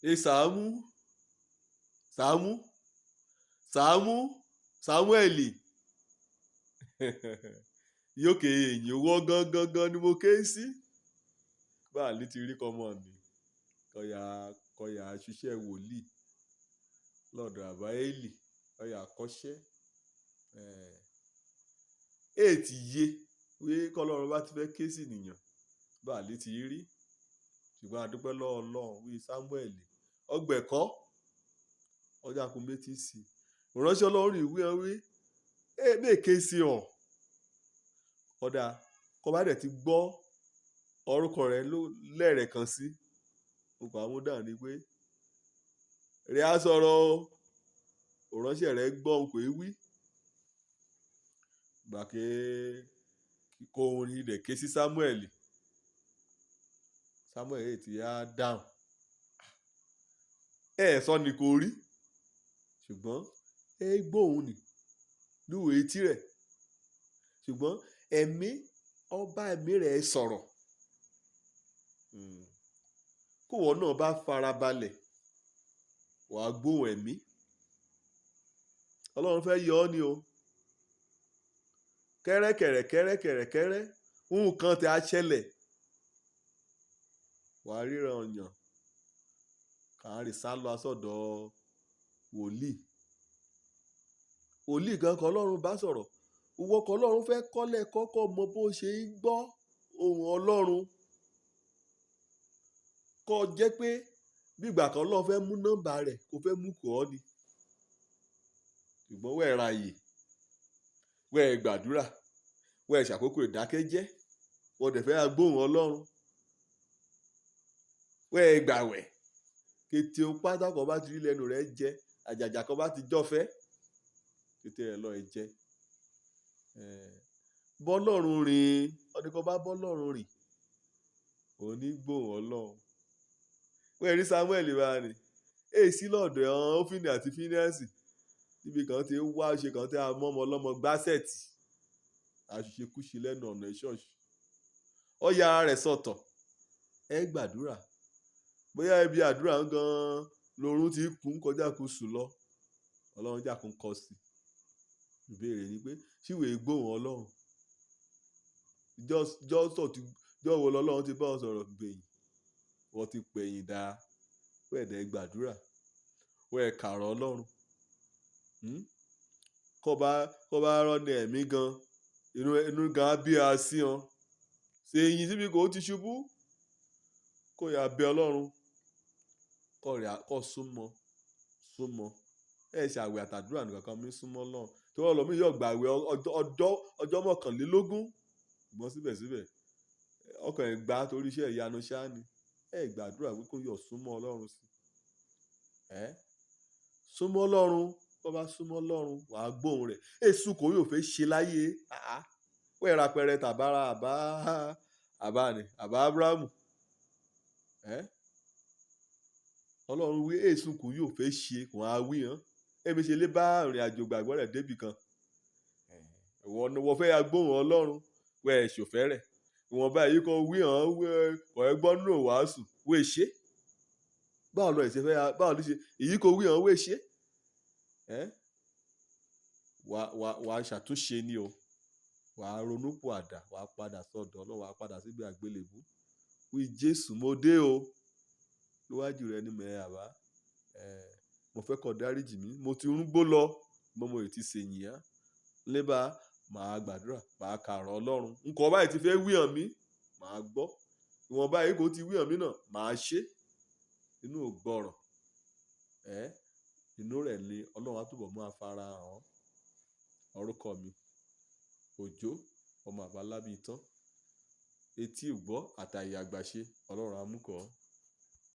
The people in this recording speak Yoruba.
Sàámú Sàámú Sàámú Sámúẹ́lì yókè èyìn wọ́ gangan ni mo ké sí. Báàlì ti rí kọ́mọ mi kọ̀yà ṣiṣẹ́ wòlíì lọ́dọ̀ àbáyélì kọ̀yà kọ́ṣẹ́. Èètì yé wí kọ́lọ́run bá ti fẹ́ ké sí nìyàn báàlì ti rí. Ṣùgbọ́n adúpẹ́ lọ́wọ́ Ọlọ́run wí Sámúẹ́lì ọgbẹ̀kọ́ ọjà kún méjì sí i. Ìránṣẹ́ Ọlọ́run rí wí wí ké sí ọ. Ọ̀dà kọ́ bá dẹ̀ ti gbọ́ orúkọ rẹ̀ lẹ́ẹ̀rẹ̀kan sí ọkọ̀ àmúdà ni pé rẹ̀ á sọ̀rọ̀ ìránṣẹ́ rẹ̀ gbọ́ òun kò í wí. Gbàké kó orin rẹ̀ ké sí Sámúẹ́lì. Sámúẹ́lì ti á dáhùn. Sọ ni kò rí ṣùgbọ́n gbóhùn ni lúwẹ̀ etí rẹ̀. Ṣùgbọ́n ẹ̀mí rẹ̀ sọ̀rọ̀. Kówọ náà bá farabalẹ̀ wàá gbóhùn ẹ̀mí. Ọlọ́run fẹ́ yọ ọ́ ni o. Kẹ́rẹ́kẹ̀rẹ́ nǹkan tí a ṣẹlẹ̀ wàá ríran ọ̀yàn kàárì sálọ asọ́dọ̀ wòlíì. Wòlíì gan kan Ọlọ́run bá sọ̀rọ̀. Owó kan Ọlọ́run fẹ́ kọ́lẹ̀ kọ́kọ́ mọ bó ṣe ń gbọ́ ohùn Ọlọ́run. Kọ́ jẹ́ pé bígbà kan Ọlọ́run fẹ́ mú nọ́mbà rẹ̀ kó fẹ́ mú kọ́ ọ ni. Ṣùgbọ́n wẹ́ẹ̀ ráyè wẹ́ẹ̀ gbàdúrà wẹ́ẹ̀ ṣàkókò ìdákẹ́jẹ́ wọ́n dẹ̀ fẹ́ agbóhùn Ọlọ́run wẹ́ẹ̀ gbàwẹ̀ kété o pátá kan bá ti rí lẹ́nu rẹ̀ jẹ àjàjà kan bá ti jọ́fẹ́ kété rẹ̀ lọ ẹ jẹ. Bọ́lọ́run rìn ọdún kan bá bọ́lọ́run rìn òní gbóhùn Ọlọ́run. Wẹ́ẹ̀ rí Sámúẹ́lì bá rìn èsì lọ́dọ̀ ẹ̀hán Ófínì àti Fíníásì níbi kan tí wá ṣe kan tí a mọ́ ọmọ ọlọ́mọ gbásẹ̀tì àṣìṣekúṣe lẹ́nu ọ̀nà ìṣọ́ọ̀ṣì. Ó ya ara rẹ̀ sọ̀tọ̀ gbàdúrà bóyá ibi àdúrà gan lorun ti kún kọjá kó sùn lọ Ọlọ́run jà kún kọ sí. Ìbéèrè ni pé ṣíwèé gbóhùn Ọlọ́run jọ́wọ́ lọ́lọ́run ti bá ọ sọ̀rọ̀ gbẹ̀yìn wọ́n ti pẹ̀yìn dáa wẹ́ẹ̀dẹ̀ gbàdúrà wẹ́ẹ̀ kàrọ̀ Ọlọ́run. Kọ́ bá rọ́ni ẹ̀mí gan inú gan á bí a sí ọ. Ṣe eyín síbi kò ti ṣubú kó yà bẹ Ọlọ́run kọ́ súnmọ́. Ṣàwẹ̀ àtàdúrà nìkan kan mi súnmọ́ Ọlọ́run tí wọ́n lọ mí yọ̀ gbàwẹ̀ ọjọ́ 21 ṣùgbọ́n síbẹ̀síbẹ̀ ọkàn ẹ̀ gbá torí iṣẹ́ ìyanu ṣáá ni. Gbàdúrà wí kó yọ̀ súnmọ́ Ọlọ́run sí. Súnmọ́ Ọlọ́run bó bá súnmọ́ Ọlọ́run wàá gbóhùn rẹ̀. Èṣù kò yóò fẹ́ ṣe láyé wẹ́ẹ̀ ra pẹrẹ tàbára àbá Ábúráhámù. Ọlọ́run wí èṣù kò yóò fẹ́ ṣe kò á wí hàn. Èmi ṣe lè bá ìrìn àjò gbàgbọ́ rẹ̀ débì kan. Wọ́n fẹ́ agbóhùn Ọlọ́run wẹ́ẹ̀ ṣòfẹ́ rẹ̀. Ìwọ̀nba èyí kan wí hàn wẹ́ẹ̀ gbọ́ nínú wàásù wẹ́ẹ̀ ṣe. Báwo lọ ìṣẹ́fẹ́ báwo ló ṣe èyí kò wí hàn wẹ́ẹ̀ ṣe. Wàá ṣàtúnṣe ni o. Wàá ronúpìwàdà wàá padà sọ́dọ̀ Ọlọ́run wàá padà síbi àgbélébú. Wí Jésù mo dé o. Níwájú rẹ ni mẹ́ẹ̀ àbá. Mo fẹ́ kó dáríjì mí. Mo ti rúgbó lọ mo ti ṣèyìn á. Lébà màá gbàdúrà màá kàrọ̀ Ọlọ́run. Nǹkan báyìí ti fẹ́ wí hàn mí màá gbọ́. Ìwọ̀nba èyí kò ti wí hàn mí náà màá ṣe. Inú ò gbọ́rọ̀. Inú rẹ̀ ni Ọlọ́run á túbọ̀ máa fara hàn. Orúkọ mi Òjó ọmọ Àbálábí tán etí ìgbọ́ àtàyè àgbàṣe Ọlọ́run á mú kọ́.